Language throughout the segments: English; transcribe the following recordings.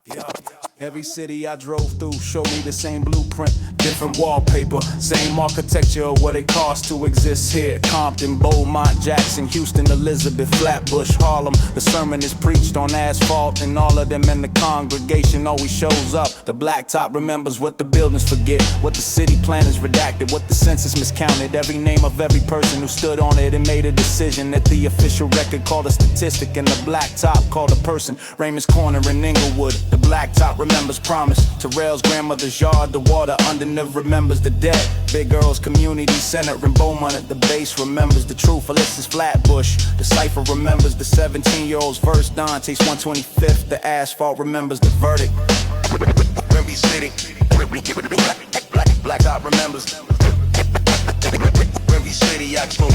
Yeah. Every city I drove through showed me the same blueprint, different wallpaper, same architecture of what it costs to exist here. Compton, Beaumont, Jackson, Houston, Elizabeth, Flatbush, Harlem. The sermon is preached on asphalt, and all of them in the congregation always shows up. The blacktop remembers what the buildings forget, what the city planners redacted, what the census miscounted. Every name of every person who stood on it and made a decision that the official record called a statistic, and the blacktop called a person. Raymond's Corner in Inglewood. The blacktop remembers promise. Terrell's grandmother's yard, the water underneath remembers the dead. Big Girls Community Center in Beaumont at the base remembers the truth. Alyssa's Flatbush. The cipher remembers the 17-year-old's verse. Dante's 125th. The asphalt remembers the verdict. Remby City. Blacktop remembers. Remby City, I spoke.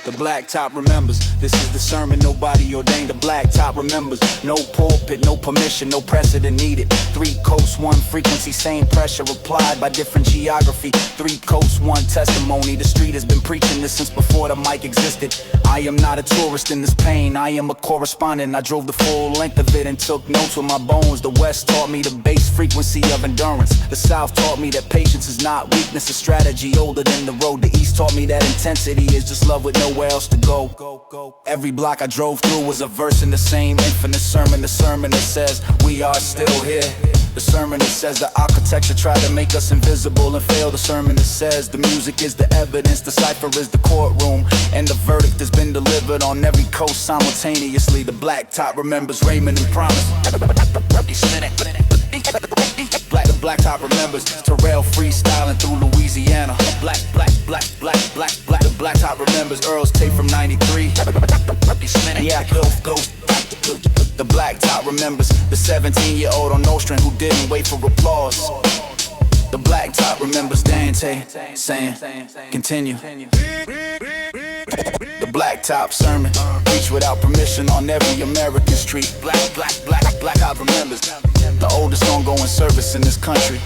The blacktop remembers. This is the sermon nobody ordained. The blacktop remembers. No pulpit, no permission, no precedent needed. 3 coasts, 1 frequency, same pressure applied by different geography. 3 coasts, 1 testimony. The street has been preaching this since before the mic existed. I am not a tourist in this pain, I am a correspondent. I drove the full length of it and took notes with my bones. The West taught me the base frequency of endurance. The South taught me that patience is not weakness, a strategy older than the road. The East taught me that intensity is just love with nowhere else to go. Every block I drove through was a verse in the same infinite sermon. The sermon that says we are still here. The sermon that says the architecture tried to make us invisible and failed. The sermon that says the music is the evidence, the cipher is the courtroom, and the verdict has been delivered on every coast simultaneously. The blacktop remembers Raymond and Promise. The blacktop remembers Terrell freestyling through Louisiana. Black. The blacktop remembers Earl's tape from '93. Yeah, go. The blacktop remembers the 17-year-old on Nostrand who didn't wait for applause. The blacktop remembers Dante saying, continue. The blacktop sermon, preached without permission on every American street. Blacktop remembers the oldest ongoing service in this country.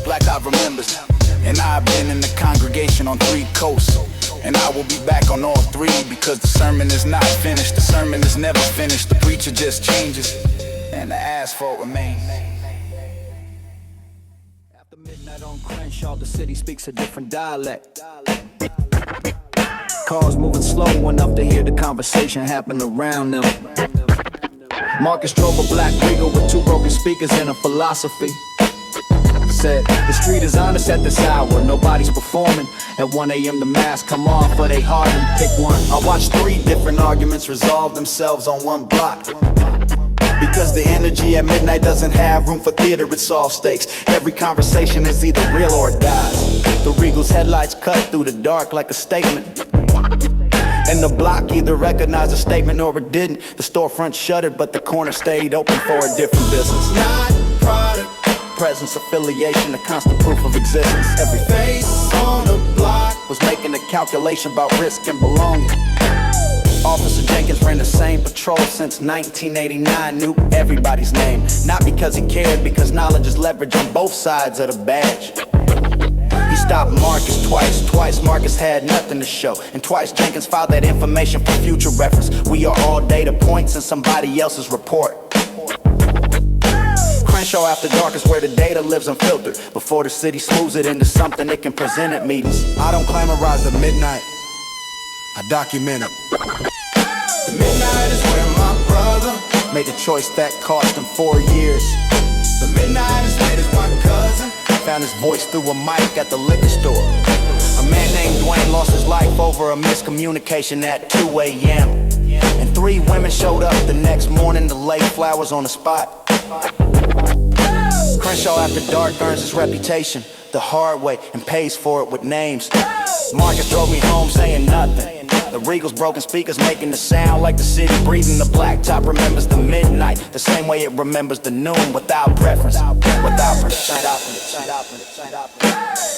Blacktop remembers. And I've been in the congregation on 3 coasts, and I will be back on all 3 because the sermon is not finished. The sermon is never finished. The preacher just changes, and the asphalt remains. After midnight on Crenshaw, the city speaks a different dialect. Cars moving slow enough to hear the conversation happen around them. Marcus drove a black Regal with 2 broken speakers and a philosophy. Said, the street is honest at this hour, nobody's performing. At 1 a.m. the masks come off, but they hardly pick one. I watched 3 different arguments resolve themselves on 1 block. Because the energy at midnight doesn't have room for theater, it's all stakes. Every conversation is either real or it dies. The Regal's headlights cut through the dark like a statement. And the block either recognized a statement or it didn't. The storefront shuttered, but the corner stayed open for a different business. Not product. Presence, affiliation, a constant proof of existence. Every face on the block was making a calculation about risk and belonging. Officer Jenkins ran the same patrol since 1989, knew everybody's name. Not because he cared, because knowledge is leverage on both sides of the badge. He stopped Marcus twice Marcus had nothing to show, and twice Jenkins filed that information for future reference. We are all data points in somebody else's report. Crenshaw after dark is where the data lives unfiltered, before the city smooths it into something it can present at meetings. I don't glamorize the midnight, I document it. The midnight is where my brother made a choice that cost him 4 years. The midnight is where my cousin found his voice through a mic at the liquor store. A man named Dwayne lost his life over a miscommunication at 2 a.m. And 3 women showed up the next morning to lay flowers on the spot. Crenshaw after dark earns his reputation the hard way and pays for it with names. Marcus drove me home saying nothing. The Regal's broken speakers making the sound like the city breathing. The blacktop remembers the midnight the same way it remembers the noon, without preference.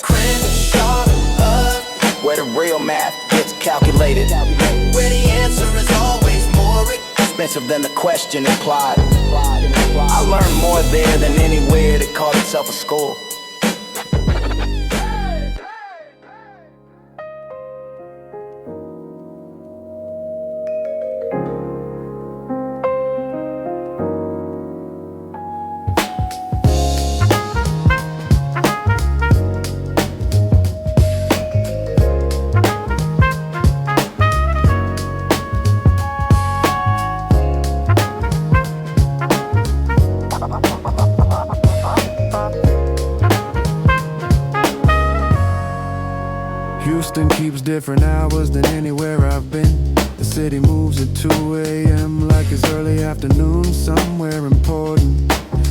Crenshaw where the real math gets calculated, where the answer is always more expensive than the question implied. I learned more there than anywhere that called itself a school. different hours than anywhere I've been. The city moves at 2 a.m. like it's early afternoon somewhere important.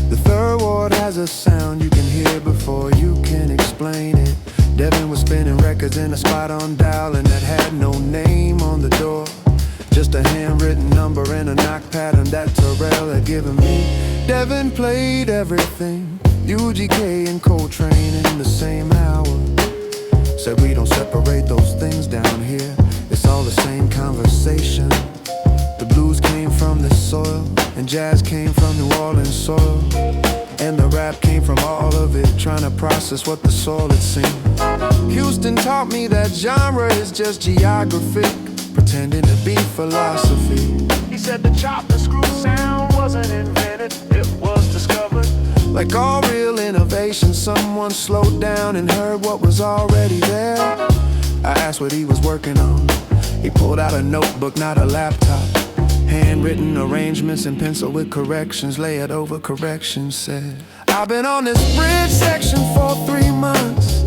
The third ward has a sound you can hear before you can explain it. Devin was spinning records in a spot on Dowling that had no name on the door. Just a handwritten number and a knock pattern that Terrell had given me. Devin played everything, UGK and Coltrane in the same hour. Said we don't separate those things down here, it's all the same conversation. The blues came from this soil, and jazz came from New Orleans soil. And the rap came from all of it, trying to process what the soul had seen. Houston taught me that genre is just geographic, pretending to be philosophy. He said the chop and screw sound wasn't invented, it was discovered. Like all real innovation, someone slowed down and heard what was already there. I asked what he was working on. He pulled out a notebook, not a laptop. Handwritten arrangements in pencil with corrections, layered over corrections. Said, I've been on this bridge section for 3 months.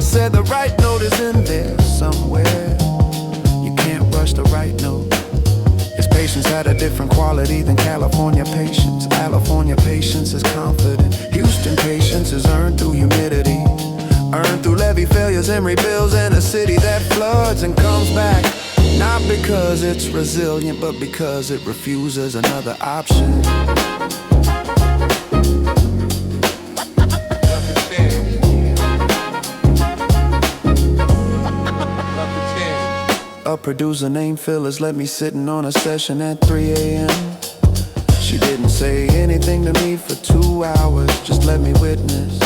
Said the right note is in there somewhere. You can't rush the right note. His patience had a different quality than California patience. California patience is confident. Houston patience is earned through humidity, earned through levee failures and rebuilds in a city that floods and comes back. Not because it's resilient, but because it refuses another option. A producer named Phyllis let me sitting on a session at 3 a.m. She didn't say anything to me for 2 hours, just let me witness.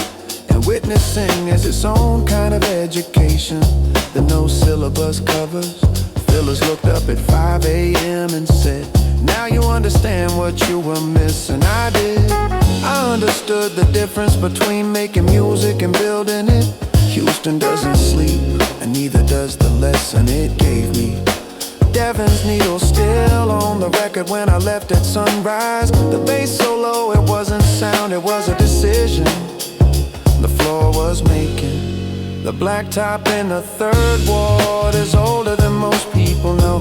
And witnessing is its own kind of education that no syllabus covers. Phyllis looked up at 5 a.m. and said, now you understand what you were missing. I did. I understood the difference between making music and building it. Houston doesn't sleep, and neither does the lesson it gave me. Devin's needle still on the record when I left at sunrise. The bass so low it wasn't sound, it was a decision the floor was making. The blacktop in the third ward is older than most people know.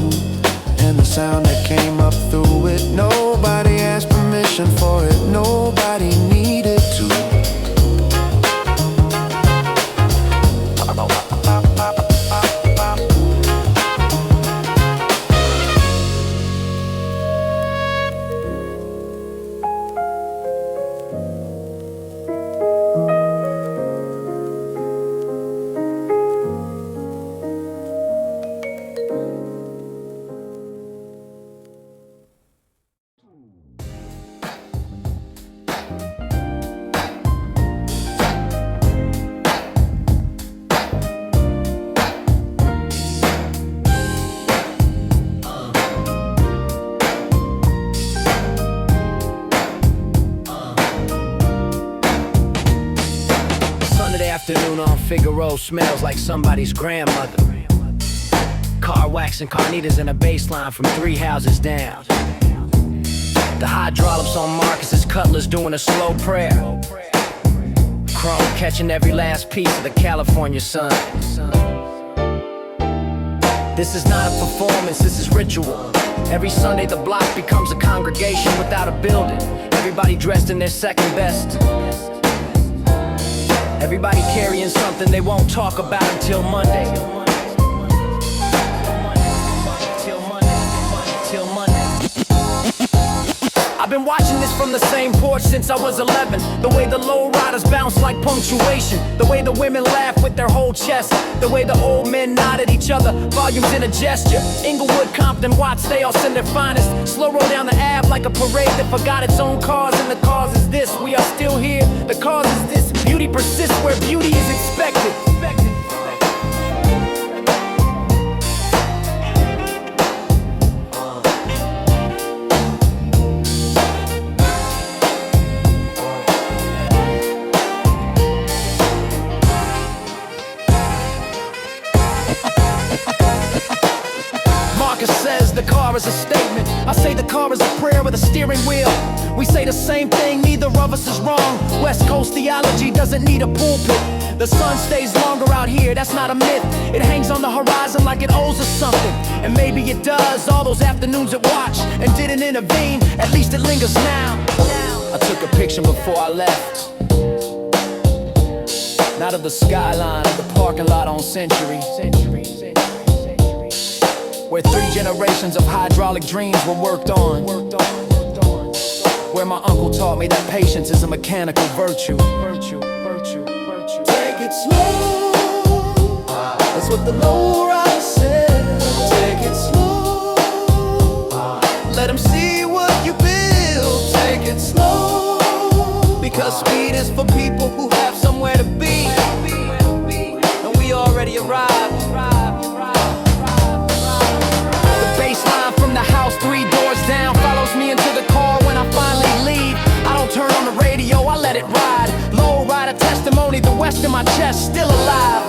And the sound that came up through it, nobody asked permission for it, nobody needed to. Afternoon on Figaro smells like somebody's grandmother. Car wax and carnitas in a bass line from 3 houses down. The hydraulics on Marcus's cutlass doing a slow prayer. Chrome catching every last piece of the California sun. This is not a performance, this is ritual. Every Sunday the block becomes a congregation without a building. Everybody dressed in their second best. Everybody carrying something they won't talk about until Monday. I've been watching this from the same porch since I was 11. The way the low riders bounce like punctuation. The way the women laugh with their whole chest. The way the old men nod at each other, volumes in a gesture. Inglewood, Compton, Watts, they all send their finest. Slow roll down the Ave like a parade that forgot its own cause. And the cause is this, we are still here. The cause is this, beauty persists where beauty is expected. The car is a statement. I say the car is a prayer with a steering wheel. We say the same thing, neither of us is wrong. West Coast theology doesn't need a pulpit. The sun stays longer out here, that's not a myth. It hangs on the horizon like it owes us something. And maybe it does, all those afternoons at watch and didn't intervene, at least it lingers now. I took a picture before I left, not of the skyline, of the parking lot on Century, where 3 generations of hydraulic dreams were worked on, where my uncle taught me that patience is a mechanical virtue. Take it slow, that's what the low rider said. Take it slow, let them see what you build. Take it slow, because speed is for people who have somewhere to be, and we already arrived. The baseline from the house 3 doors down follows me into the car when I finally leave. I don't turn on the radio, I let it ride. Low rider testimony, the west in my chest still alive.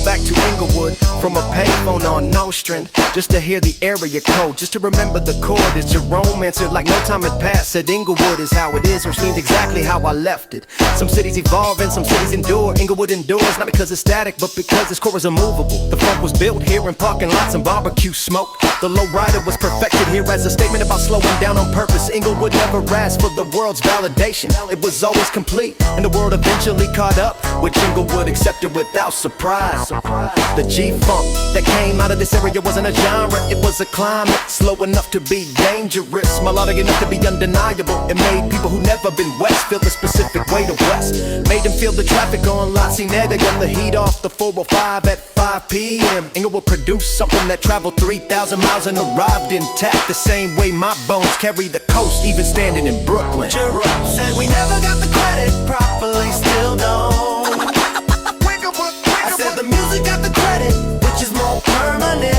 Back to Inglewood from a payphone on no strength, just to hear the area code, just to remember the chord. It's Jerome answered like no time had passed. Said Inglewood is how it is, which means exactly how I left it. Some cities evolve and some cities endure. Inglewood endures not because it's static, but because its core is immovable. The funk was built here in parking lots and barbecue smoke. The low rider was perfected here as a statement about slowing down on purpose. Inglewood never asked for the world's validation. It was always complete, and the world eventually caught up, which Inglewood accepted without surprise. The G-Funk that came out of this area wasn't a genre, it was a climate slow enough to be dangerous, melodic enough to be undeniable. It made people who never been west feel the specific way to west. Made them feel the traffic on La Cienega, got the heat off the 405 at 5 p.m. Inglewood produced something that traveled 3,000 miles and arrived intact, the same way my bones carry the coast, even standing in Brooklyn. Jerome said we never got the credit properly, still don't. I said the music got the credit, which is more permanent.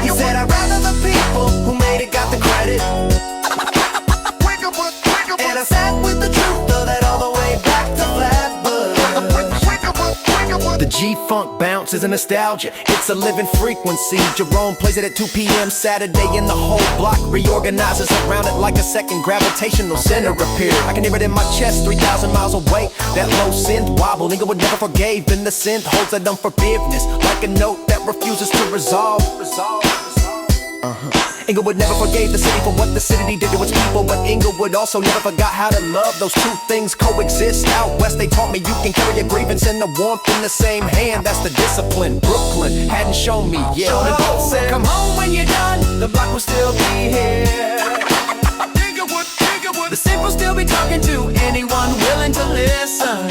He said I'd rather the people who made it got the credit. And I sat with the truth, though, that all the way back to Flatbush. The G-Funk bounce is a nostalgia, it's a living frequency. Jerome plays it at 2 p.m. Saturday and the whole block reorganizes around it like a second gravitational center appeared. I can hear it in my chest 3,000 miles away. That low synth wobble, Inglewood never forgave, and the synth holds that unforgiveness like a note that refuses to resolve. Inglewood never forgave the city for what the city did to its people, but Inglewood also never forgot how to love. Those two things coexist. Out west they taught me you can carry a grievance and the warmth in the same hand. That's the discipline Brooklyn hadn't shown me yet. Said, come home when you're done, the block will still be here. The synth will still be talking to anyone willing to listen.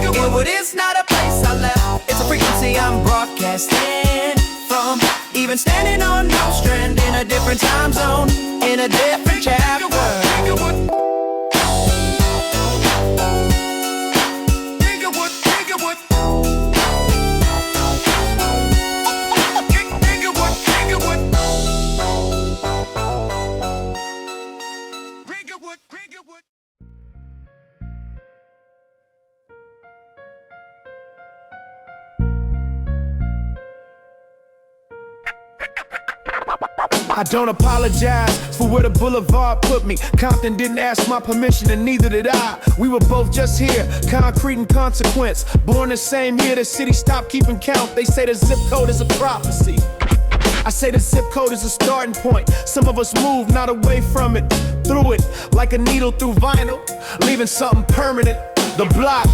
Inglewood is not a place I left, it's a frequency I'm broadcasting from. Even standing on no strand in a different different time zone, in a different chapter. I don't apologize for where the boulevard put me. Compton didn't ask my permission and neither did I. We were both just here, concrete and consequence. Born the same year the city stopped keeping count. They say the zip code is a prophecy. I say the zip code is a starting point. Some of us move not away from it, through it, like a needle through vinyl, leaving something permanent. The block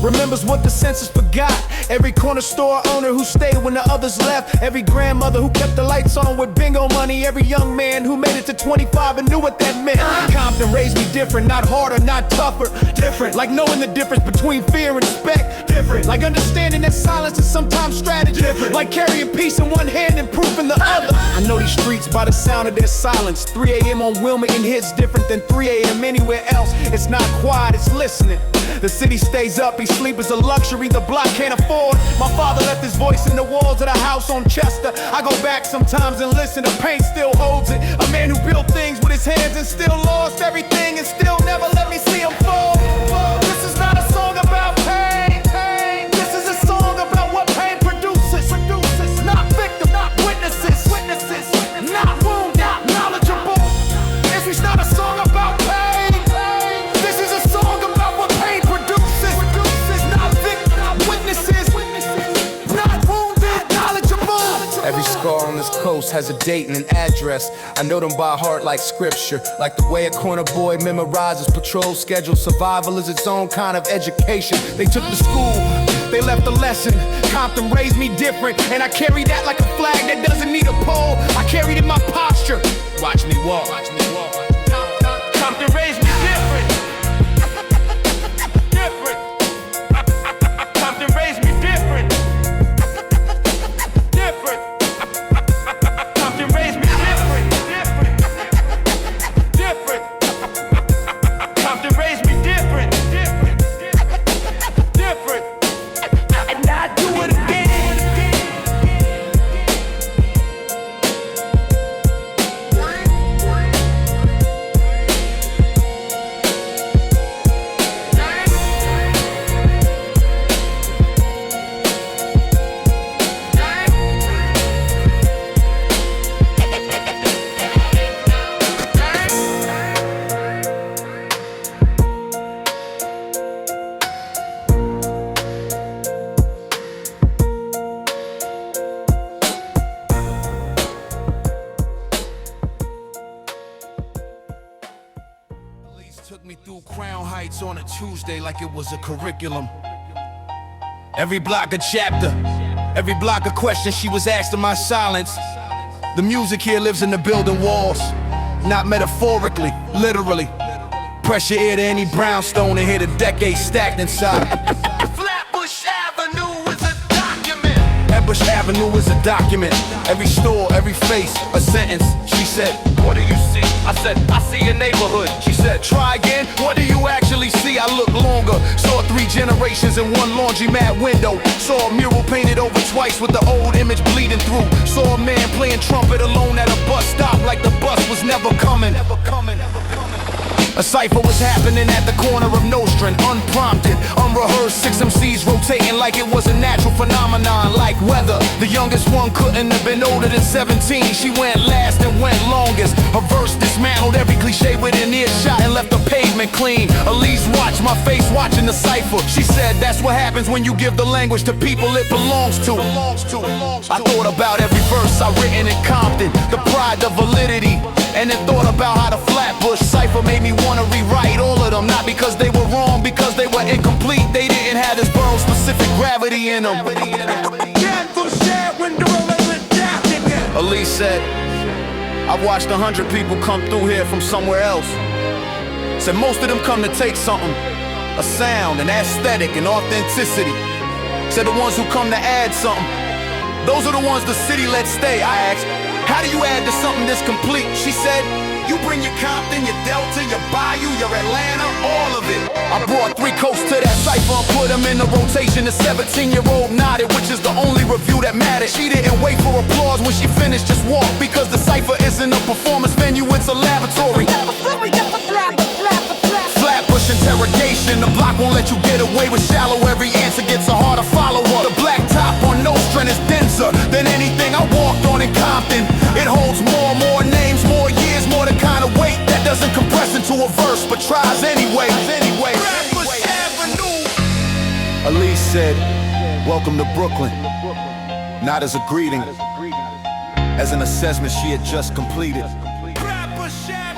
remembers what the census forgot. Every corner store owner who stayed when the others left. Every grandmother who kept the lights on with bingo money. Every young man who made it to 25 and knew what that meant. Compton raised me different, not harder, not tougher. Different, like knowing the difference between fear and respect. Different, like understanding that silence is sometimes strategy. Different, like carrying peace in one hand and proof in the other. I know these streets by the sound of their silence. 3 a.m. on Wilmington hits different than 3 a.m. anywhere else. It's not quiet, it's listening. The city stays up, each sleep is a luxury the block can't afford. My father left his voice in the walls of the house on Chester. I go back sometimes and listen, the pain still holds it. A man who built things with his hands and still lost everything and still never let me see him fall. This is not a song about pain. This is a song about what pain produces. Not victim, not witnesses. Not wound, not knowledgeable. This is not a song about pain. This is a song about what pain produces. Not victim, not witnesses. Not wounded, knowledgeable. Every scar on this coast has a date and an address. I know them by heart like scripture. Like the way a corner boy memorizes patrol schedule. Survival is its own kind of education. They took the school, they left a lesson. Compton raised me different, and I carry that like a flag that doesn't need a pole. I carried in my posture. Watch me walk. Compton raised me different. Compton raised me different. Compton raised me different. Compton raised me different. And I do it again. Took me through Crown Heights on a Tuesday like it was a curriculum. Every block a chapter, every block a question she was asked in my silence. The music here lives in the building walls, not metaphorically, literally. Press your ear to any brownstone and hear the decades stacked inside. Flatbush Avenue is a document. Flatbush Avenue is a document. Every store, every face, a sentence. She said, what do you see? I said, I see a neighborhood. She said, try again, what do you actually see? I looked longer, saw 3 generations in one laundromat window. Saw a mural painted over twice with the old image bleeding through. Saw a man playing trumpet alone at a bus stop like the bus was never coming. A cipher was happening at the corner of Nostrand, unprompted, unrehearsed. 6 MCs rotating like it was a natural phenomenon, like weather. The youngest one couldn't have been older than 17. She went last and went longest. Her verse dismantled every cliche within earshot and left the pavement clean. Elise watched my face watching the cipher. She said that's what happens when you give the language to people it belongs to. I thought about every verse I written in Compton, the pride, the validity. And then thought about how the Flatbush cipher made me wanna rewrite all of them. Not because they were wrong, because they were incomplete. They didn't have this borough-specific gravity in them. Elise said, I've watched 100 people come through here from somewhere else. Said most of them come to take something, a sound, an aesthetic, an authenticity. Said the ones who come to add something, those are the ones the city let stay. I asked, How do you add to something this complete? She said, you bring your Compton, your Delta, your Bayou, your Atlanta, all of it. I brought 3 coasts to that cypher and put them in the rotation. The 17-year-old nodded, which is the only review that mattered. She didn't wait for applause when she finished, just walked. Because the cypher isn't a performance venue, it's a laboratory. Flatbush Interrogation, the block won't let you get away with shallow. Every answer gets a harder follow-up. The blacktop on Nostrand is denser than anything I walked on in Compton. It holds more names, more years, more the kind of weight that doesn't compress into a verse, but tries anyway. Flatbush Avenue. Elise said, welcome to Brooklyn. Not as a greeting, as an assessment she had just completed. Flatbush Avenue.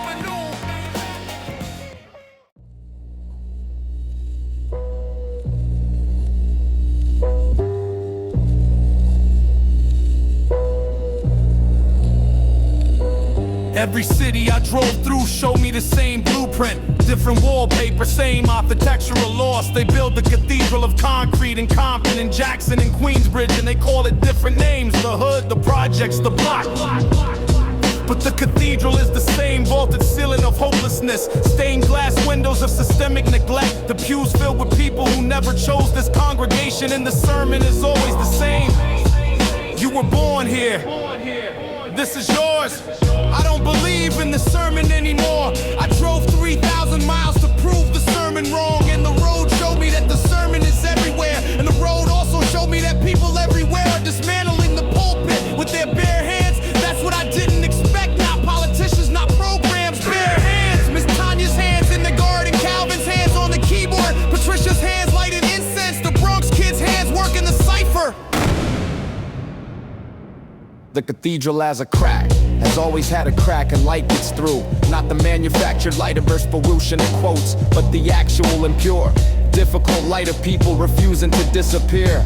Every city I drove through showed me the same blueprint. Different wallpaper, same architectural loss. They build the Cathedral of concrete in Compton and Jackson and Queensbridge, and they call it different names. The hood, the projects, the block. But the cathedral is the same, vaulted ceiling of hopelessness, stained glass windows of systemic neglect, the pews filled with people who never chose this congregation, and the sermon is always the same. You were born here, this is yours. I don't believe in the sermon anymore. I drove 3,000 miles to prove the sermon wrong, and the road showed me that the sermon is everywhere, and the road also showed me that people everywhere are dismantling the pulpit with their bare hands. That's what I didn't expect. Not politicians, not programs, bare hands. Miss Tanya's hands in the garden, Calvin's hands on the keyboard, Patricia's hands lighting incense, the Bronx kids' hands working the cipher. The cathedral as a crack has always had a crack, and light gets through. Not the manufactured light of Verspolution and quotes, but the actual and pure, difficult light of people refusing to disappear.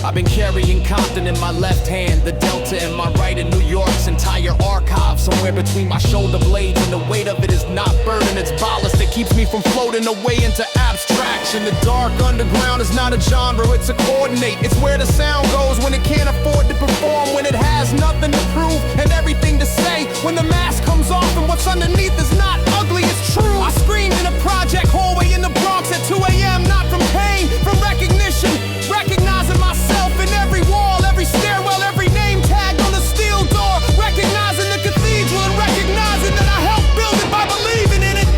I've been carrying Compton in my left hand, the Delta in my right, and New York's entire archive somewhere between my shoulder blades, and the weight of it is not burden, it's ballast that keeps me from floating away into abstraction. The dark underground is not a genre, it's a coordinate. It's where the sound goes when it can't afford to perform, when it has nothing to prove and everything to say, when the mask comes off and what's underneath is not ugly, it's true. I screamed in a project hallway in the Bronx at 2 a.m., not from pain, from recognition, recognizing myself in every wall, every stairwell, every name tag on the steel door, recognizing the cathedral and recognizing that I helped build it by believing in it.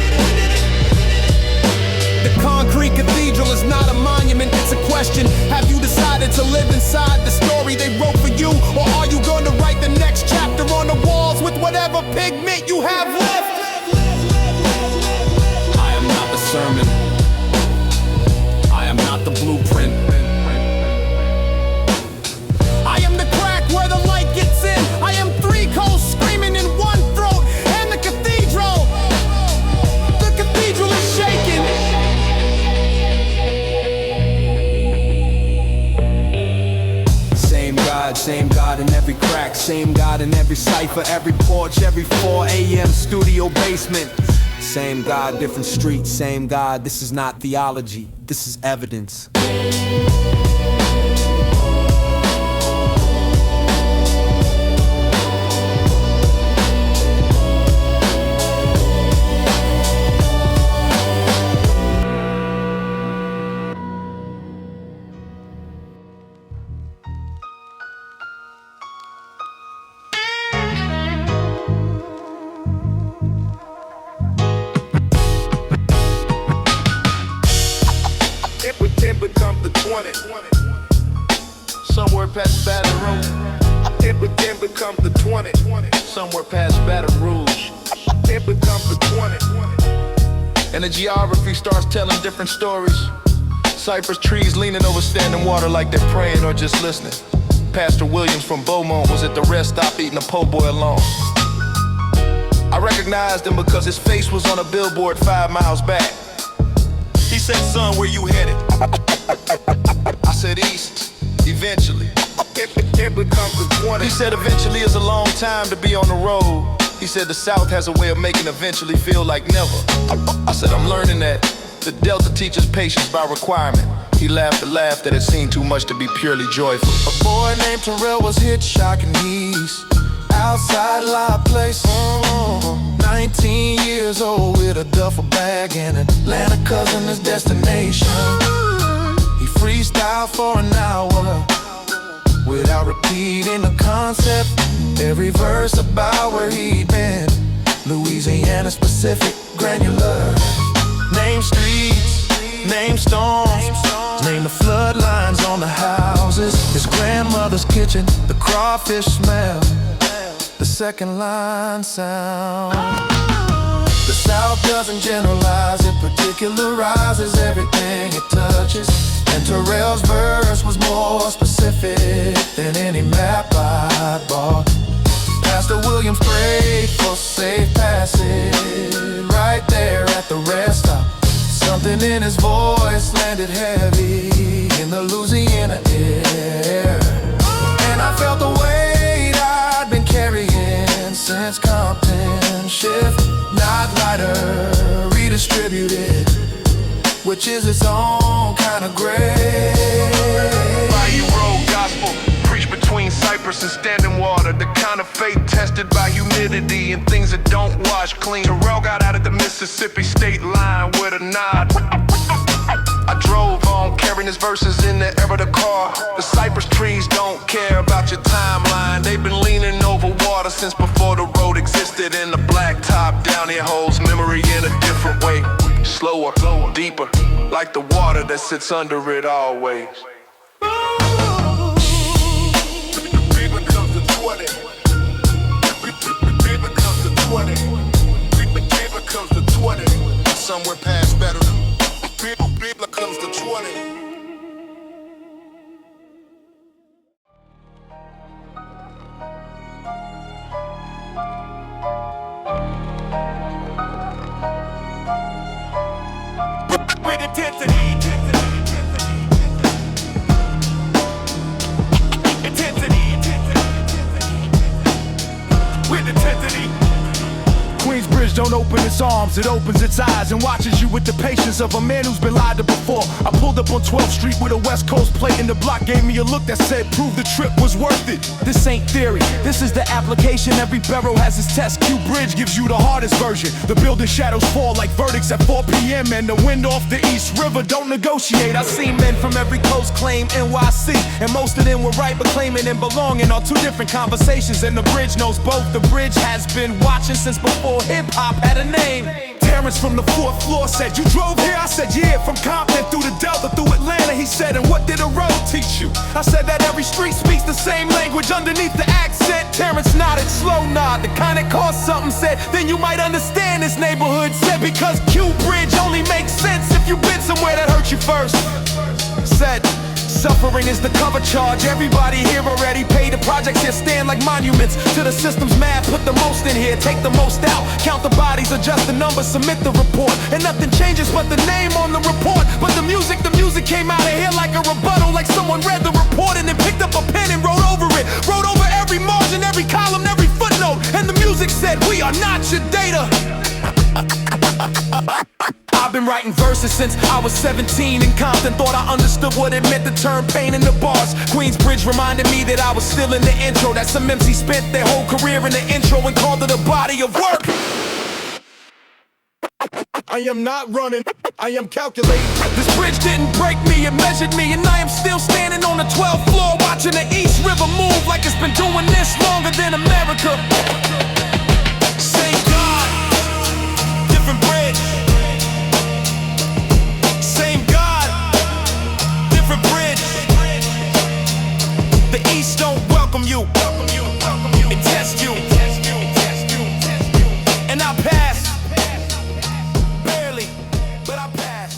The concrete cathedral is not a monument, it's a question. Have you decided to live inside the story they wrote for you, or are you going to write the next chapter on the walls with whatever pigment you have left? I am not the sermon, I am not the blueprint. I am the crack where the light gets in. I am 3 coasts screaming in one throat. And the cathedral is shaking. Same God in every crack, same God in every cipher, every porch, every 4 a.m. studio basement. Same God, different streets, same God. This is not theology, this is evidence. Somewhere past Baton Rouge. It then becomes the 20. Somewhere past Baton Rouge. It becomes the 20. And the geography starts telling different stories. Cypress trees leaning over standing water like they're praying or just listening. Pastor Williams from Beaumont was at the rest stop eating a po' boy alone. I recognized him because his face was on a billboard 5 miles back. He said, son, where you headed? I said, east, eventually. It becomes the 20. He said, eventually is a long time to be on the road. He said, the South has a way of making eventually feel like never. I said, I'm learning that. The Delta teaches patience by requirement. He laughed a laugh that it seemed too much to be purely joyful. A boy named Terrell was hitchhiking east, outside lot place. 19 years old with a duffel bag and Atlanta cousin his destination. He freestyled for an hour without repeating the concept. Every verse about where he'd been. Louisiana specific, granular. Name streets, name storms, name the floodlines on the houses. His grandmother's kitchen, the crawfish smell, the second line sound. The South doesn't generalize, it particularizes everything it touches. And Terrell's verse was more specific than any map I bought. Pastor Williams prayed for safe passage right there at the rest stop. Something in his voice landed heavy in the Louisiana air. And I felt the weight I'd been carrying since Compton shift. Not lighter, redistributed, which is its own kind of grave. Bayou Road gospel, preach between cypress and standing water. The kind of faith tested by humidity and things that don't wash clean. Terrell got out at the Mississippi state line with a nod. I drove on, carrying his verses in the air of the car. The cypress trees don't care about your timeline. They've been leaning over water since before the road existed. And the blacktop down here holds memory in a different way. Slower, deeper, like the water that sits under it always. Paper comes to 20. Paper comes to 20. Paper comes to 20. Somewhere past better. Paper comes to 20. With intensity. With intensity. Queensbridge don't open its arms, it opens its eyes and watches you with the patience of a man who's been lied to before. I pulled up on 12th Street with a West Coast plate and the block gave me a look that said, prove the trip was worth it. This ain't theory, this is the application. Every borough has its test. Q Bridge gives you the hardest version. The building shadows fall like verdicts at 4 p.m. and the wind off the East River don't negotiate. I seen men from every coast claim NYC, and most of them were right, but claiming and belonging are two different conversations, and the bridge knows both. The bridge has been watching since before hip-hop had a name. Terrence from the 4th floor said, you drove here? I said, yeah, from Compton through the Delta, through Atlanta. He said, and what did a road teach you? I said that every street speaks the same language underneath the accent. Terrence nodded, slow nod, the kind that cost something. Said, then you might understand this neighborhood. Said, because Q Bridge only makes sense if you've been somewhere that hurt you first. Said, suffering is the cover charge. Everybody here already paid. The projects here stand like monuments to the system's math. Put the most in here, take the most out. Count the bodies, adjust the numbers, submit the report. And nothing changes but the name on the report. But the music came out of here like a rebuttal. Like someone read the report and then picked up a pen and wrote over it. Wrote over every margin, every column, every footnote. And the music said, we are not your data. I've been writing verses since I was 17 in Compton. Thought I understood what it meant to turn pain into bars. Queensbridge reminded me that I was still in the intro. That some MC spent their whole career in the intro and called it a body of work. I am not running, I am calculating. This bridge didn't break me, it measured me. And I am still standing on the 12th floor, watching the East River move like it's been doing this longer than America. Same God, different bridge. Same God, different bridge. The East don't welcome you, it tests you. And I pass, barely, but I pass.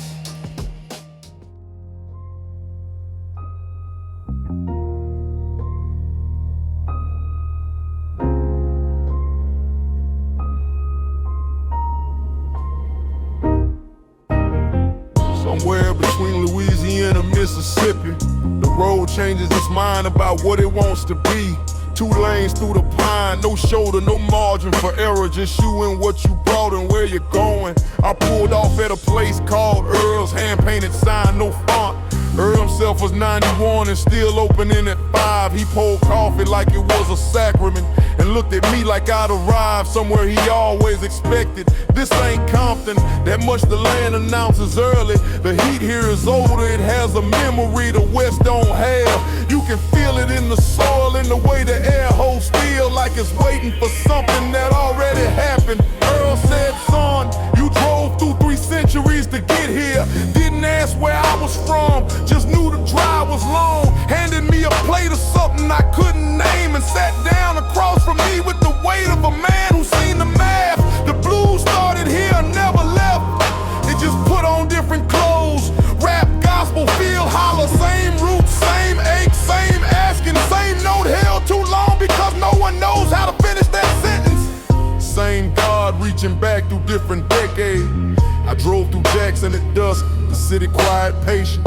Somewhere between Louisiana and Mississippi, the road changes its mind about what it wants to be. 2 lanes through the pine, no shoulder, no margin for error. Just you and what you brought and where you're going. I pulled off at a place called Earl's, hand-painted sign, no font. Earl himself was 91 and still opening at 5. He poured coffee like it was a sacrament. and looked at me like I'd arrived somewhere he always expected. This ain't Compton, that much the land announces early. The heat here is older, it has a memory the West don't have. You can feel it in the soil, in the way the air holes feel like it's waiting for something that already happened. Earl said, son, you drove through 3 centuries to get here. Didn't ask where I was from, just knew the drive was long. Handed me a plate of something I couldn't name and sat down across from me with the weight of a man who's seen the math. The blues started here, never left. It just put on different clothes. Rap, gospel, feel, holler, same roots, same ache, same asking, same note held too long because no one knows how to finish that sentence. Same God reaching back through different decades. I drove through Jackson at dusk, the city quiet, patient.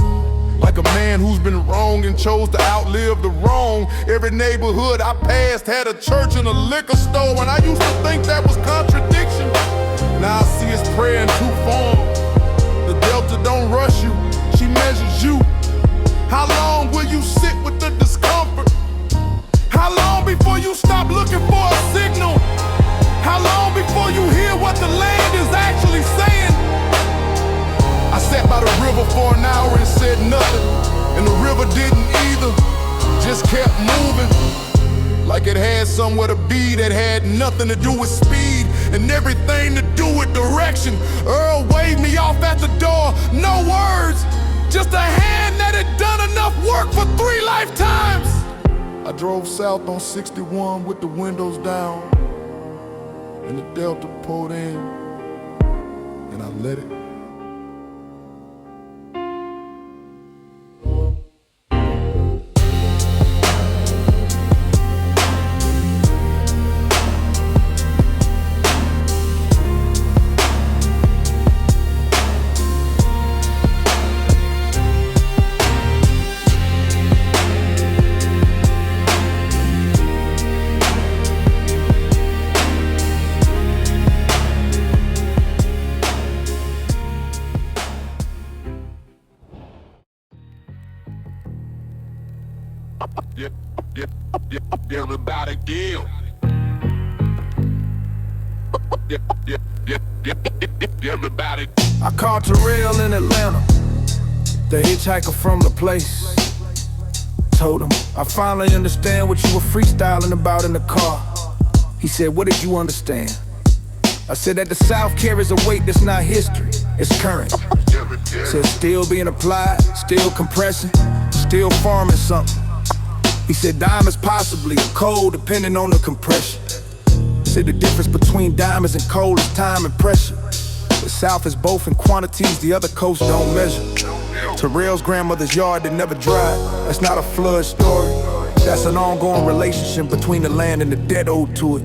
Like a man who's been wrong and chose to outlive the wrong. Every neighborhood I passed had a church and a liquor store, and I used to think that was contradiction. Now I see it's prayer in 2 forms. The Delta don't rush you, she measures you. How long will you sit with the discomfort? How long before you stop looking for a signal? How long before you hear what the land is actually saying? I sat by the river for an hour and said nothing, and the river didn't either, just kept moving. Like it had somewhere to be that had nothing to do with speed and everything to do with direction. Earl waved me off at the door, no words, just a hand that had done enough work for 3 lifetimes. I drove south on 61 with the windows down, and the Delta pulled in, and I let it. Everybody deal. Everybody. I caught Terrell in Atlanta, the hitchhiker from the place. Told him, I finally understand what you were freestyling about in the car. He said, what did you understand? I said that the South carries a weight that's not history, it's current. Said still being applied, still compressing, still forming something. He said diamonds possibly, or coal depending on the compression. Said the difference between diamonds and coal is time and pressure. The South is both in quantities the other coast don't measure. Terrell's grandmother's yard that never dried, that's not a flood story. That's an ongoing relationship between the land and the debt owed to it.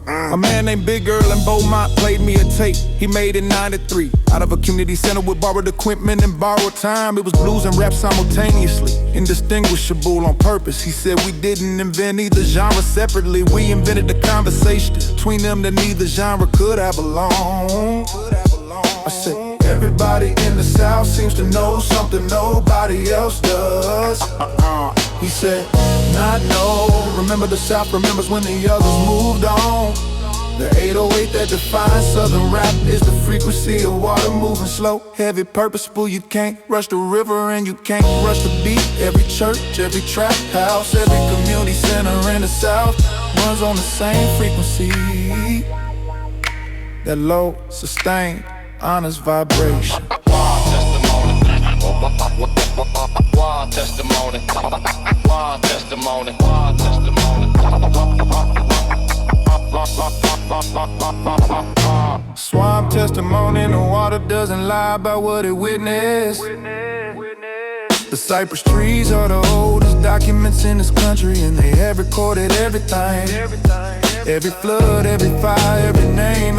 A man named Big Earl in Beaumont played me a tape he made in '93 out of a community center with borrowed equipment and borrowed time. It was blues and rap simultaneously, indistinguishable on purpose. He said we didn't invent either genre separately, we invented the conversation between them that neither genre could have belonged. I said everybody in the South seems to know something nobody else does. He said, not no, remember the South remembers when the others moved on. The 808 that defines Southern rap is the frequency of water moving slow, heavy, purposeful. You can't rush the river and you can't rush the beat. Every church, every trap house, every community center in the South runs on the same frequency. That low, sustained, honest vibration. One testimony, one testimony, one testimony. Swamp testimony, the water doesn't lie about what it witnessed. The cypress trees are the oldest documents in this country, and they have recorded everything. Every flood, every fire, every name,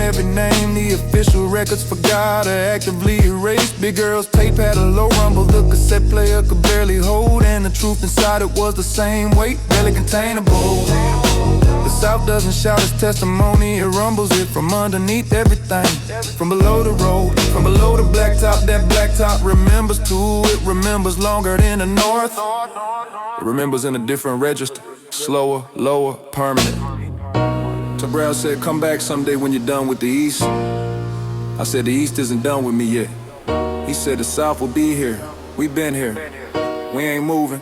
the official records forgot or actively erased. Big Earl's tape had a low rumble, the cassette player could barely hold, and the truth inside it was the same weight, barely containable. The South doesn't shout its testimony, it rumbles it from underneath everything. From below the road, from below the blacktop, that blacktop remembers too. It remembers longer than the North. It remembers in a different register. slower, lower, permanent. Tabral said, come back someday when you're done with the East. I said, the East isn't done with me yet. He said, the South will be here. We've been here. We ain't moving.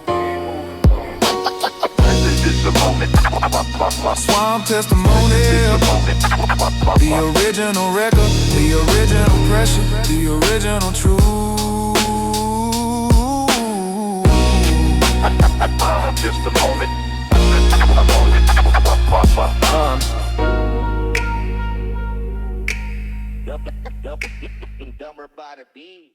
Swamp testimonial. The original record, the original pressure, the original truth. Just a moment. Dumber by the beat.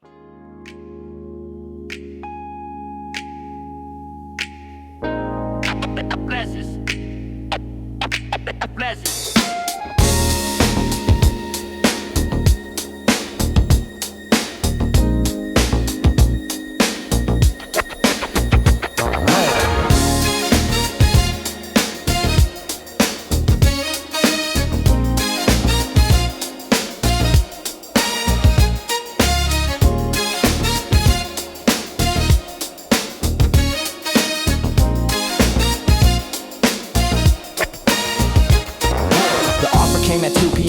Blesses. Blesses.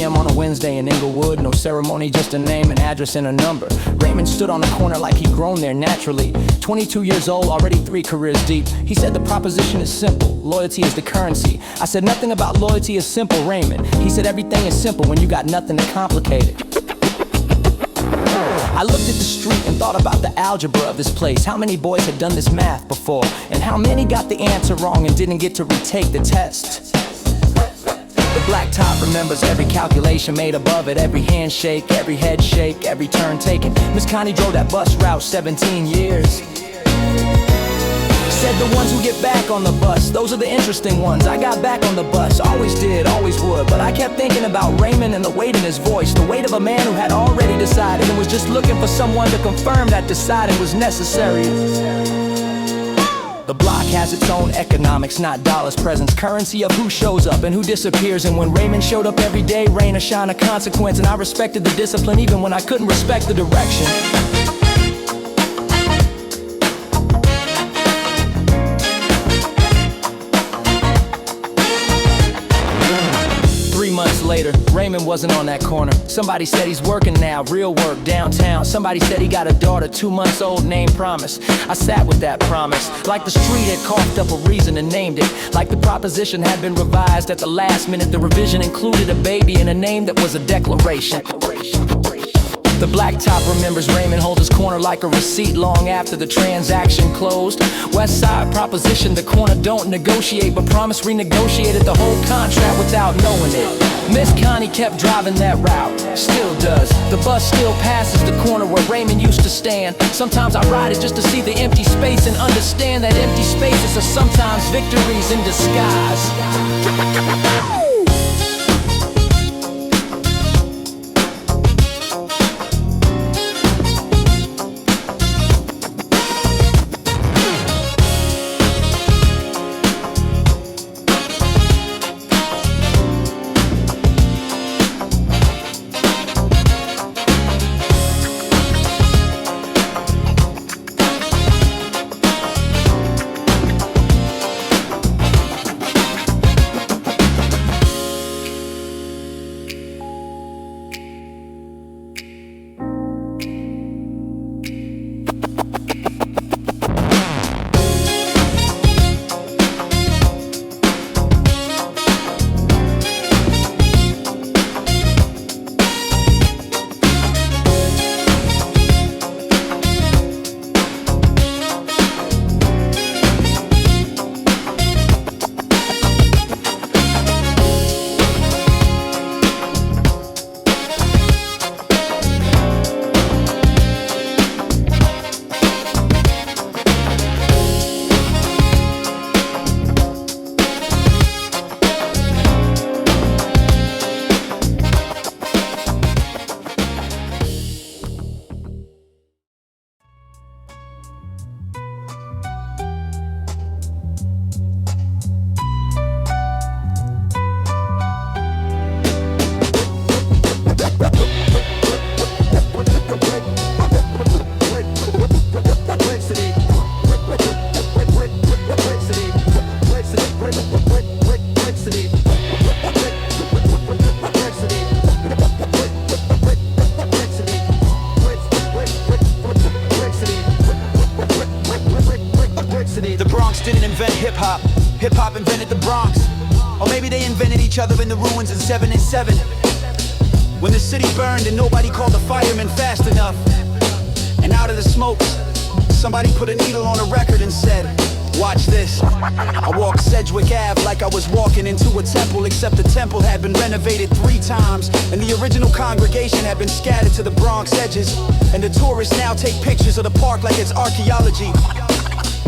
On a Wednesday in Inglewood, no ceremony, just a name, an address, and a number. Raymond stood on the corner like he'd grown there naturally. 22 years old, already 3 careers deep. He said the proposition is simple, loyalty is the currency. I said nothing about loyalty is simple, Raymond. He said everything is simple when you got nothing to complicate it. I looked at the street and thought about the algebra of this place. How many boys had done this math before? And how many got the answer wrong and didn't get to retake the test? The Blacktop remembers every calculation made above it, every handshake, every head shake, every turn taken. Miss Connie drove that bus route 17 years. Said the ones who get back on the bus, those are the interesting ones. I got back on the bus, always did, always would. But I kept thinking about Raymond and the weight in his voice, the weight of a man who had already decided and was just looking for someone to confirm that deciding was necessary. The block has its own economics, not dollars, presence, currency of who shows up and who disappears. And when Raymond showed up every day, rain or shine, a consequence. And I respected the discipline even when I couldn't respect the direction. 3 months later, Raymond wasn't on that corner. Somebody said he's working now, real work, downtown. Somebody said he got a daughter, 2 months old, named Promise. I sat with that promise, like the street had coughed up a reason and named it. Like the proposition had been revised at the last minute. The revision included a baby and a name that was a declaration. The Blacktop remembers Raymond hold his corner like a receipt long after the transaction closed. Westside Proposition, the corner don't negotiate, but Promise renegotiated the whole contract without knowing it. Miss Connie kept driving that route, still does. The bus still passes the corner where Raymond used to stand. Sometimes I ride it just to see the empty space and understand that empty spaces are sometimes victories in disguise. didn't invent hip-hop. Hip-hop invented the Bronx. Or maybe they invented each other in the ruins in 7 and 7. When the city burned and nobody called the firemen fast enough. And out of the smoke, somebody put a needle on a record and said, watch this. I walked Sedgwick Ave like I was walking into a temple, except the temple had been renovated 3 times, and the original congregation had been scattered to the Bronx edges. And the tourists now take pictures of the park like it's archaeology.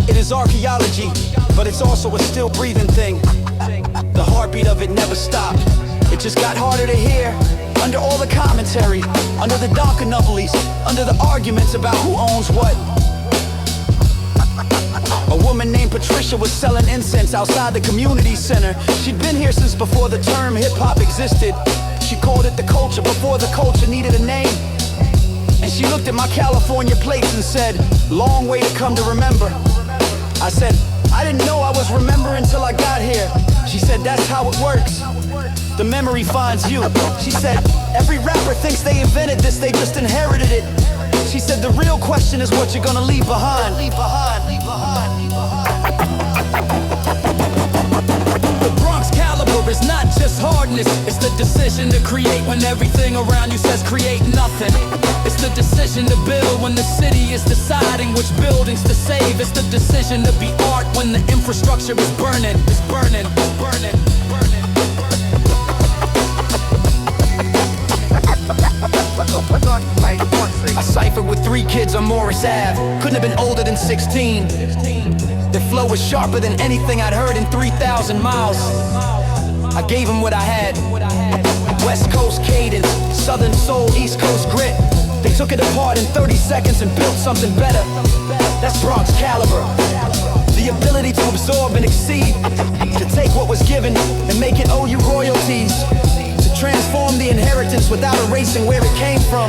It is archaeology, but it's also a still breathing thing. The heartbeat of it never stopped. It just got harder to hear. Under all the commentary, under the donkanubblies, under the arguments about who owns what. A woman named Patricia was selling incense outside the community center. She'd been here since before the term hip-hop existed. She called it the culture before the culture needed a name. And she looked at my California plates and said, long way to come to remember. I said, I didn't know I was remembering till I got here. She said, that's how it works. The memory finds you. She said, every rapper thinks they invented this, they just inherited it. She said, the real question is what you're gonna leave behind. Leave behind, leave behind, leave behind. The Bronx Caliber is not just hardness. It's the decision to create when everything around you says create nothing. It's the decision to build when the city is deciding which buildings to save. It's the decision to be art when the infrastructure is burning. It's burning, burning, burning. I ciphered with 3 kids on Morris Ave. Couldn't have been older than 16. Their flow was sharper than anything I'd heard in 3,000 miles. I gave them what I had. West Coast cadence, Southern soul, East Coast grit. They took it apart in 30 seconds and built something better. That's Bronx Caliber. The ability to absorb and exceed. To take what was given and make it owe you royalties. Transform the inheritance without erasing where it came from.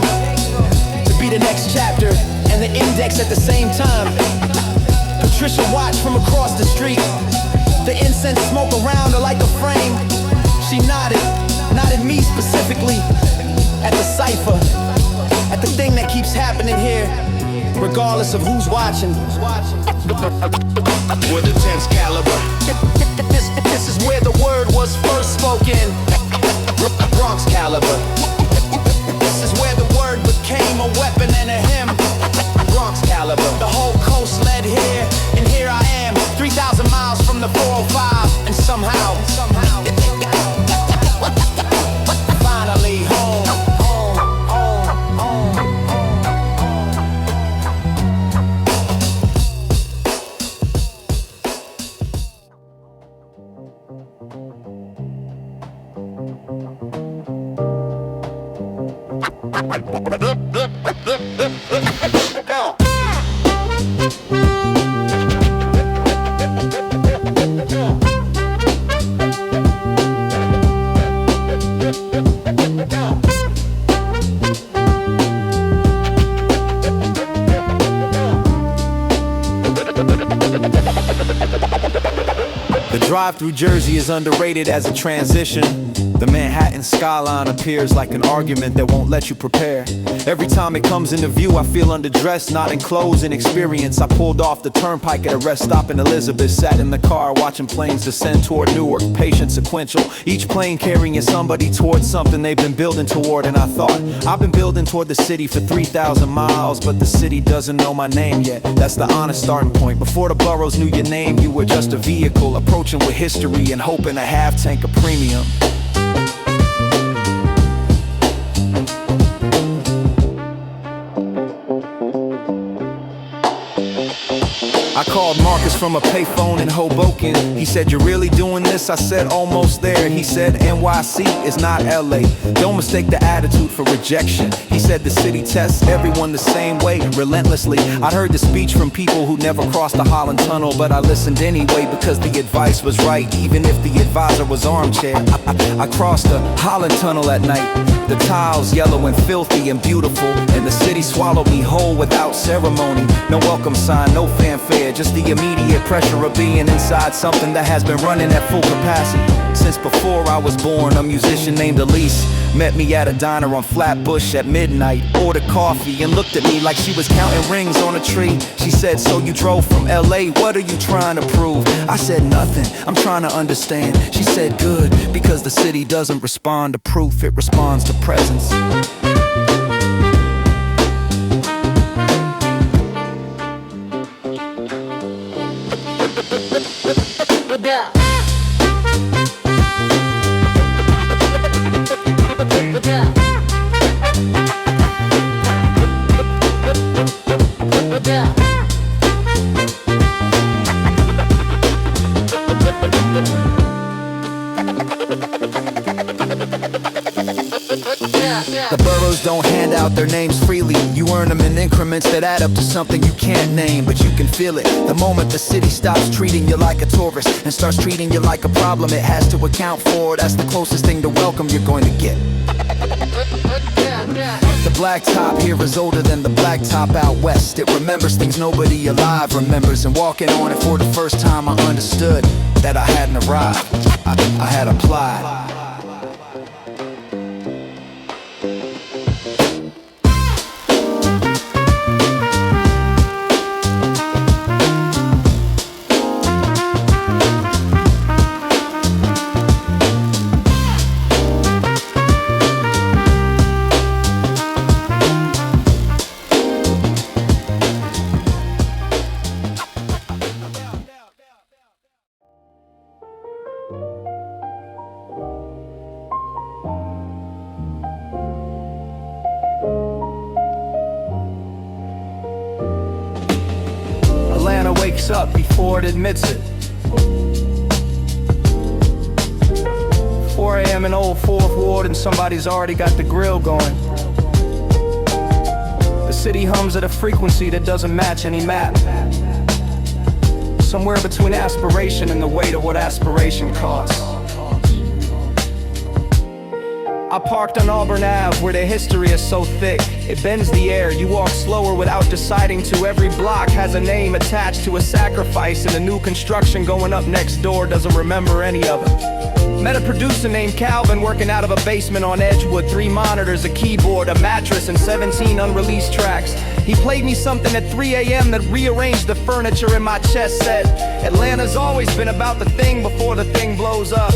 To be the next chapter and the index at the same time. Patricia watched from across the street. The incense smoke around her like a frame. She nodded me specifically. At the cipher, at the thing that keeps happening here, regardless of who's watching. With a 10's caliber. This is where the word was first spoken. Bronx Caliber. This is where the word became a weapon and a hymn. Bronx Caliber. The whole coast led here, and here I am, 3,000 miles from the 405, and somehow, finally home. The drive through Jersey is underrated as a transition. The Manhattan skyline appears like an argument that won't let you prepare. Every time it comes into view, I feel underdressed, not in clothes and experience. I pulled off the turnpike at a rest stop in Elizabeth, sat in the car watching planes descend toward Newark, patient sequential. Each plane carrying somebody towards something they've been building toward. And I thought, I've been building toward the city for 3,000 miles, but the city doesn't know my name yet. That's the honest starting point. Before the boroughs knew your name, you were just a vehicle, approaching with history and hoping a half tank of premium. I called Marcus from a payphone in Hoboken. He said, "You really doing this?" I said, "Almost there." He said, "NYC is not LA. Don't mistake the attitude for rejection." He said, "The city tests everyone the same way, relentlessly." I'd heard the speech from people who never crossed the Holland Tunnel, but I listened anyway because the advice was right, even if the advisor was armchair. I crossed the Holland Tunnel at night. The tiles yellow and filthy and beautiful, and the city swallowed me whole without ceremony. No welcome sign, no fanfare. there, just the immediate pressure of being inside something that has been running at full capacity. Since before I was born, a musician named Elise met me at a diner on Flatbush at midnight, ordered coffee and looked at me like she was counting rings on a tree. She said, so you drove from LA, what are you trying to prove? I said, nothing, I'm trying to understand. She said, good, because the city doesn't respond to proof, it responds to presence. Yeah. The boroughs don't hand out their names freely. You earn them in increments that add up to something you can't name, but you can feel it the moment the city stops treating you like a tourist and starts treating you like a problem it has to account for. That's the closest thing to welcome you're going to get. The blacktop here is older than the blacktop out west. It remembers things nobody alive remembers, and walking on it for the first time I understood that I hadn't arrived, I had applied. Up before it admits it. 4 a.m. in old 4th Ward and somebody's already got the grill going. The city hums at a frequency that doesn't match any map. Somewhere between aspiration and the weight of what aspiration costs. I parked on Auburn Ave where the history is so thick it bends the air. You walk slower without deciding to. Every block has a name attached to a sacrifice, and the new construction going up next door doesn't remember any of it. Met a producer named Calvin working out of a basement on Edgewood. 3 monitors, a keyboard, a mattress, and 17 unreleased tracks. He played me something at 3 a.m. that rearranged the furniture in my chest set. Atlanta's always been about the thing before the thing blows up.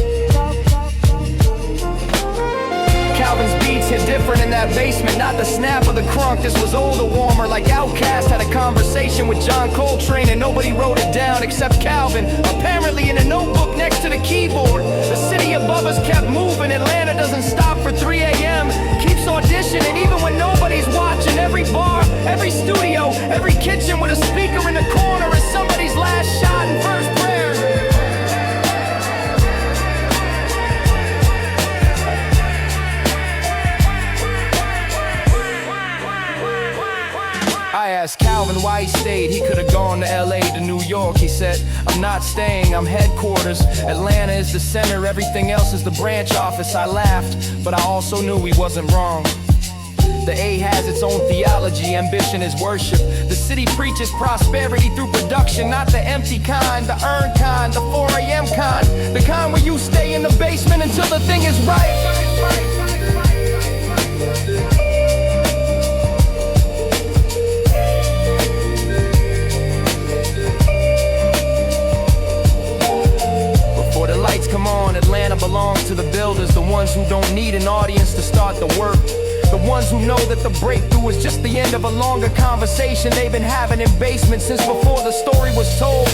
Calvin's beats hit different in that basement, not the snap of the crunk. This was older, warmer, like Outkast had a conversation with John Coltrane and nobody wrote it down except Calvin, apparently in a notebook next to the keyboard. The city above us kept moving. Atlanta doesn't stop for 3 a.m. Keeps auditioning even when nobody's watching. Every bar, every studio, every kitchen with a speaker in the corner is somebody's last shot and first prayer. I asked Calvin why he stayed. He could have gone to LA, to New York. He said, I'm not staying, I'm headquarters. Atlanta is the center, everything else is the branch office. I laughed, but I also knew he wasn't wrong. The A has its own theology, ambition is worship. The city preaches prosperity through production, not the empty kind, the earned kind, the 4 a.m. kind, the kind where you stay in the basement until the thing is right. Come on, Atlanta belongs to the builders, the ones who don't need an audience to start the work. The ones who know that the breakthrough is just the end of a longer conversation they've been having in basements since before the story was told.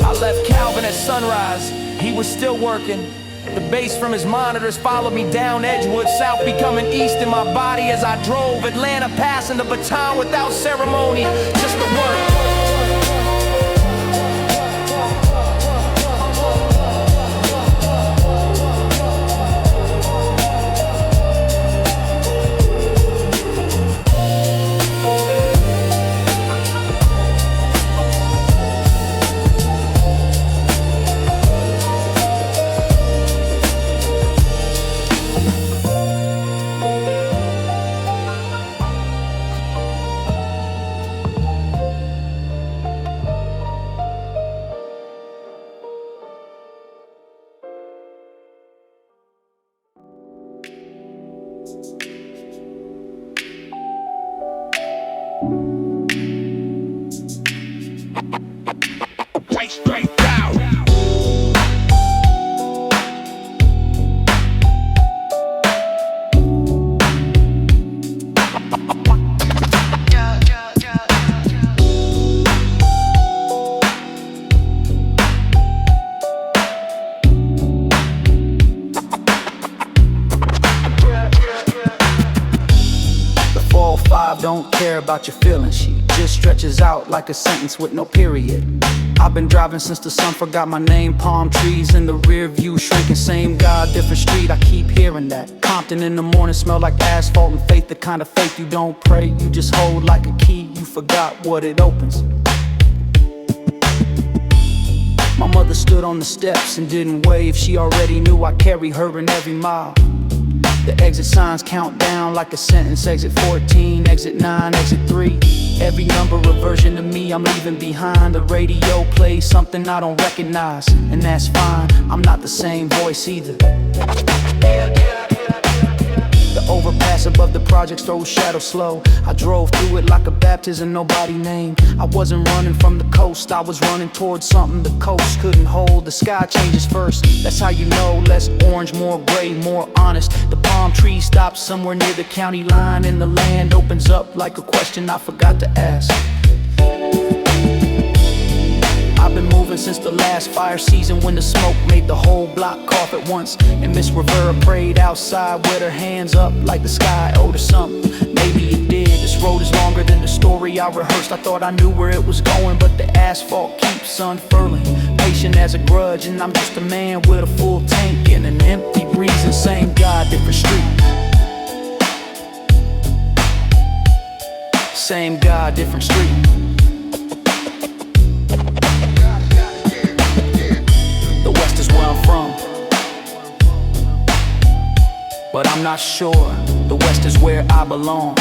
I left Calvin at sunrise, he was still working. The bass from his monitors followed me down Edgewood, south becoming east in my body as I drove. Atlanta passing the baton without ceremony, just the work. about your feelings. She just stretches out like a sentence with no period. I've been driving since the sun forgot my name. Palm trees in the rear view shrinking. Same God, different street, I keep hearing that. Compton in the morning smell like asphalt and faith. The kind of faith you don't pray, you just hold like a key. You forgot what it opens. My mother stood on the steps and didn't wave. She already knew I carry her in every mile. The exit signs count down like a sentence. Exit 14, exit 9, exit 3. Every number a version of me I'm leaving behind. The radio plays something I don't recognize, and that's fine, I'm not the same voice either. The overpass above the projects throws shadow slow. I drove through it like a baptism nobody named. I wasn't running from the coast, I was running towards something the coast couldn't hold. The sky changes first, that's how you know. Less orange, more gray, more honest. The palm tree stops somewhere near the county line, and the land opens up like a question I forgot to ask. I've been moving since the last fire season, when the smoke made the whole block cough at once. And Miss Rivera prayed outside with her hands up like the sky owed her something. Maybe it did. This road is longer than the story I rehearsed. I thought I knew where it was going, but the asphalt keeps unfurling. Patient as a grudge, and I'm just a man with a full tank and an empty reason. Same God, different street. Same God, different street. But I'm not sure the West is where I belong.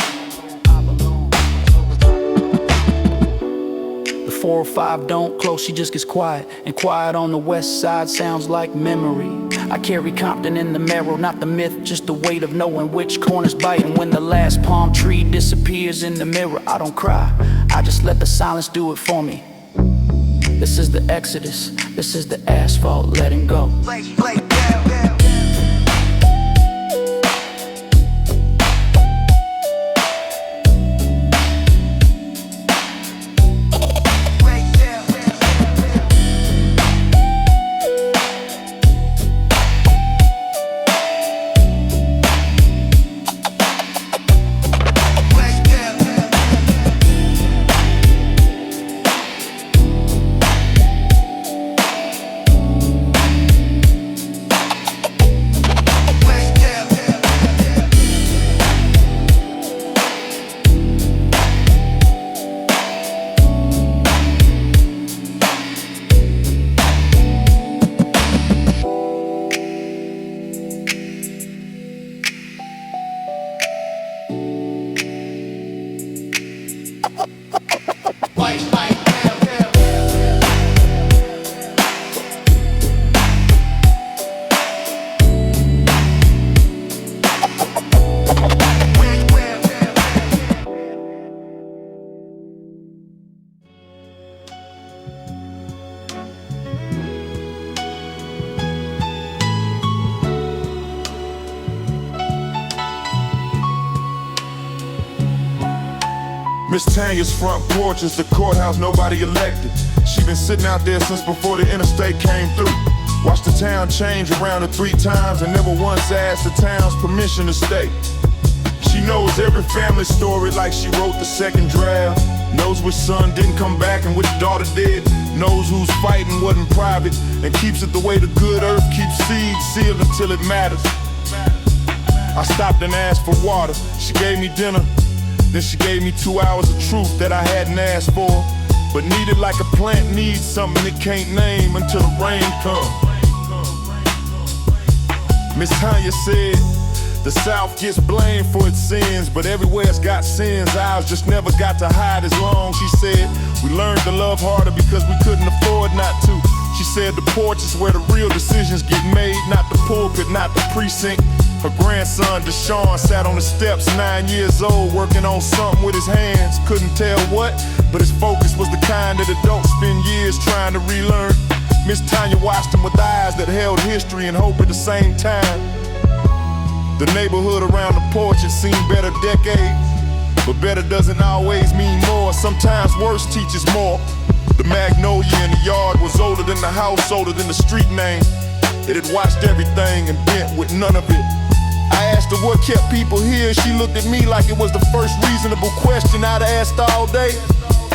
The 405 don't close, she just gets quiet. And quiet on the west side sounds like memory. I carry Compton in the marrow, not the myth, just the weight of knowing which corner's biting. When the last palm tree disappears in the mirror, I don't cry, I just let the silence do it for me. This is the Exodus, this is the asphalt letting go. Miss Tanya's front porch is the courthouse nobody elected. She been sitting out there since before the interstate came through. Watched the town change around her 3 times and never once asked the town's permission to stay. She knows every family story like she wrote the second draft. Knows which son didn't come back and which daughter did. Knows who's fighting wasn't private, and keeps it the way the good earth keeps seeds sealed until it matters. I stopped and asked for water. She gave me dinner. Then she gave me 2 hours of truth that I hadn't asked for, but needed like a plant needs something it can't name until the rain comes. Miss Tanya said, the South gets blamed for its sins, but everywhere it's got sins, ours just never got to hide as long. She said, we learned to love harder because we couldn't afford not to. She said the porch is where the real decisions get made, not the pulpit, not the precinct. Her grandson, Deshaun, sat on the steps, 9 years old, working on something with his hands. Couldn't tell what, but his focus was the kind that adults spend years trying to relearn. Miss Tanya watched him with eyes that held history and hope at the same time. The neighborhood around the porch had seen better decades, but better doesn't always mean more. Sometimes worse teaches more. The magnolia in the yard was older than the house, older than the street name. It had watched everything and bent with none of it. I asked her what kept people here. She looked at me like it was the first reasonable question I'd asked all day.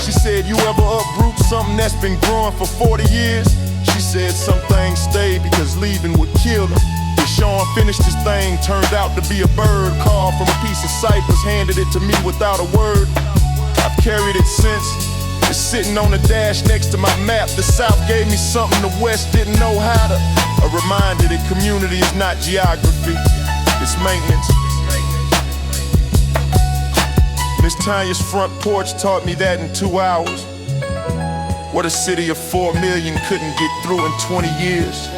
She said, you ever uproot something that's been growing for 40 years? She said some things stay because leaving would kill them. When Sean finished his thing, turned out to be a bird carved from a piece of cypress, handed it to me without a word. I've carried it since. It's sitting on the dash next to my map. The South gave me something the West didn't know how to. A reminder that community is not geography, it's maintenance. Miss Tanya's front porch taught me that in 2 hours. What a city of 4 million couldn't get through in 20 years.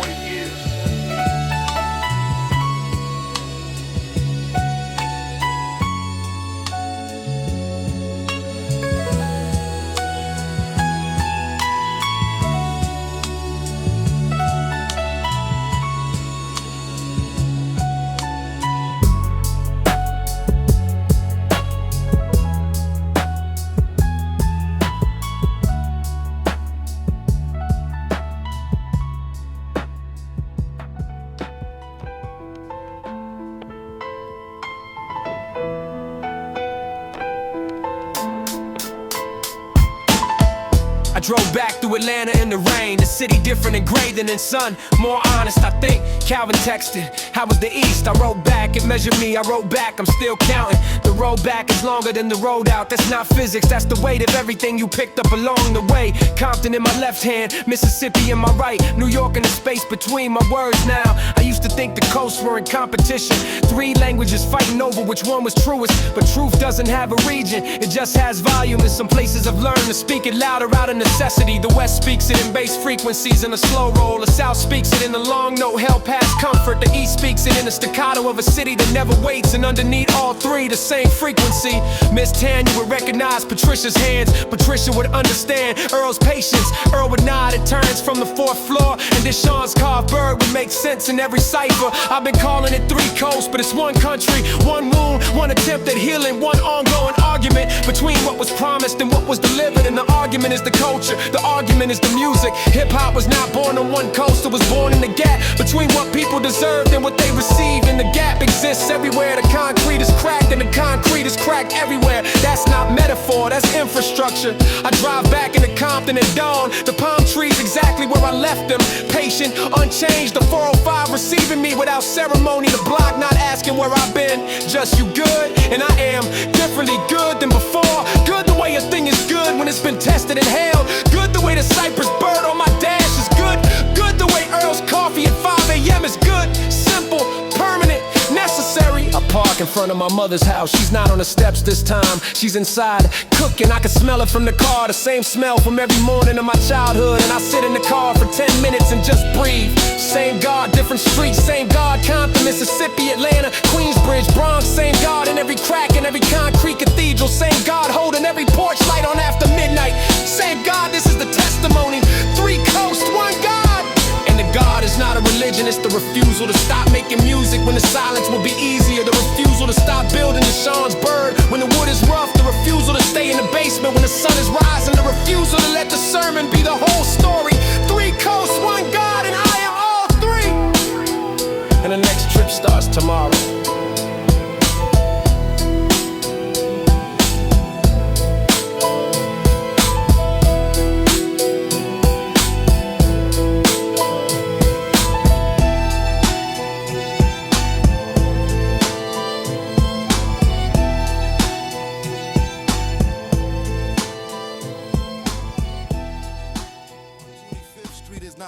I drove back through Atlanta in the rain. The city different and gray than in sun. More honest, I think. Calvin texted, how was the East? I wrote back, it measured me, I wrote back, I'm still counting. The road back is longer than the road out. That's not physics, that's the weight of everything you picked up along the way. Compton in my left hand, Mississippi in my right. New York in the space between my words now. I used to think the coasts were in competition. 3 languages fighting over which one was truest. But truth doesn't have a region, it just has volume. In some places I've learned to speak it louder out of necessity. The West speaks it in bass frequencies in a slow roll. The South speaks it in the long note held past comfort. The East speaks it in the staccato of a city that never waits. And underneath all 3, the same frequency. Miss Tanya would recognize Patricia's hands. Patricia would understand Earl's patience. Earl would nod at turns from the 4th floor. And Deshaun's carved bird would make sense in every cipher. I've been calling it 3 coasts, but it's one country, one wound, one attempt at healing, one ongoing argument between what was promised and what was delivered. And the argument is the culture, the argument is the music. Hip-hop was not born on one coast, it was born in the gap between what people deserved and what they received. And the gap exists everywhere. The concrete is cracked and the concrete is cracked everywhere. That's not metaphor, that's infrastructure. I drive back into Compton at dawn. The palm trees exactly where I left them. Patient, unchanged, the 405 receiving me without ceremony. The block not asking where I've been, just you good, and I am differently good than before. Good the way a thing is good when it's been tested and held. Good the way the cypress bird on my dash is good. Good the way Earl's coffee at 5 a.m. is good. Simple, permanent, necessary. I park in front of my mother's house. She's not on the steps this time. She's inside cooking. I can smell it from the car. The same smell from every morning of my childhood. And I sit in the car for 10 minutes and just breathe. Same God, different streets. Same God, Compton, Mississippi, Atlanta, Queensbridge, Bronx. Same God in every crack in every concrete cathedral. Same God holding every porch light on after midnight. Same God, this is the testimony. 3 coasts, 1 God. And the God is not a religion, it's the refusal to stop making music when the silence will be easier. The refusal to stop building Deshaun's bird when the wood is rough. The refusal to stay in the basement when the sun is rising. The refusal to let the sermon be the whole story. 3 coasts, 1 God, and I am all 3. And the next trip starts tomorrow.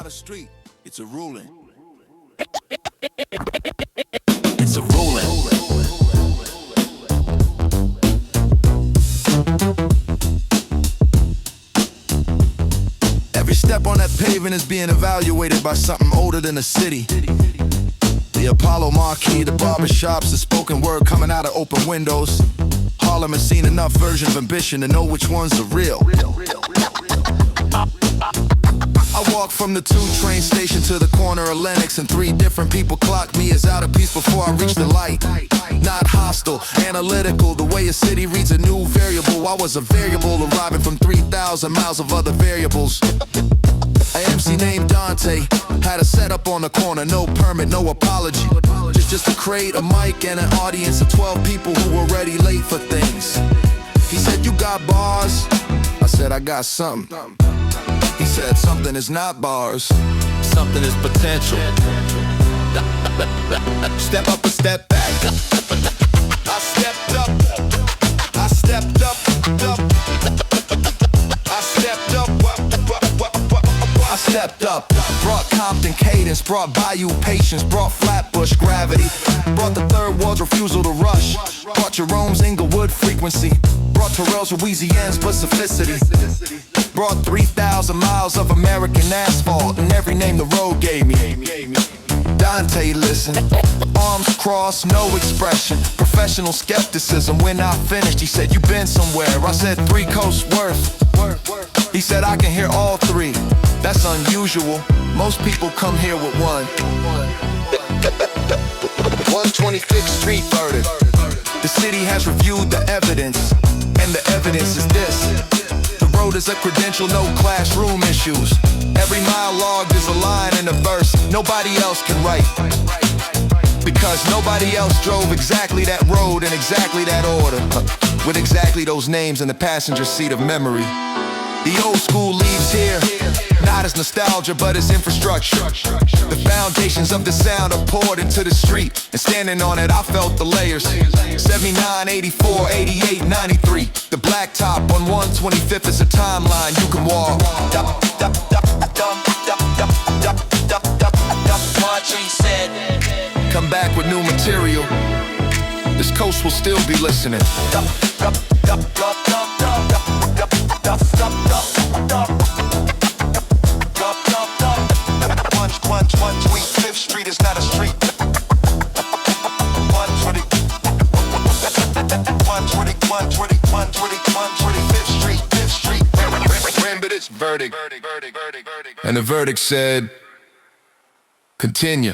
Street, it's a ruling. It's a ruling. Every step on that pavement is being evaluated by something older than the city. The Apollo marquee, the barbershops, the spoken word coming out of open windows. Harlem has seen enough versions of ambition to know which ones are real. I walk from the 2 train station to the corner of Lenox, and 3 different people clocked me as out of peace before I reached the light. Not hostile, analytical, the way a city reads a new variable. I was a variable arriving from 3,000 miles of other variables. An MC named Dante had a setup on the corner, no permit, no apology. Just just to create a mic and an audience of 12 people who were already late for things. He said, you got bars? I said, I got something. He said, something is not bars, something is potential. Step up and step back. I stepped up. I stepped up. I stepped up. I stepped up. Brought Compton cadence, brought Bayou patience, brought Flatbush gravity, brought the third world's refusal to rush, brought Jerome's Inglewood frequency, brought Terrell's Louisiana's specificity, brought 3,000 miles of American asphalt and every name the road gave me. Dante, listen. Arms crossed, no expression. Professional skepticism. When I finished, he said, you been somewhere. I said, 3 coasts worth. He said, I can hear all 3. That's unusual. Most people come here with one. 125th Street verdict. The city has reviewed the evidence, and the evidence is this. The road is a credential, no classroom issues. Every mile logged is a line and a verse nobody else can write, because nobody else drove exactly that road in exactly that order, with exactly those names in the passenger seat of memory. The old school leaves here, not as nostalgia but as infrastructure. The foundations of the sound are poured into the street, and standing on it I felt the layers. 79, 84, 88, 93. The blacktop on 125th is a timeline you can walk. Come back with new material. This coast will still be listening. Fifth Street is not a street. 125th Street, 5th Street. Remember this verdict. And the verdict said, continue.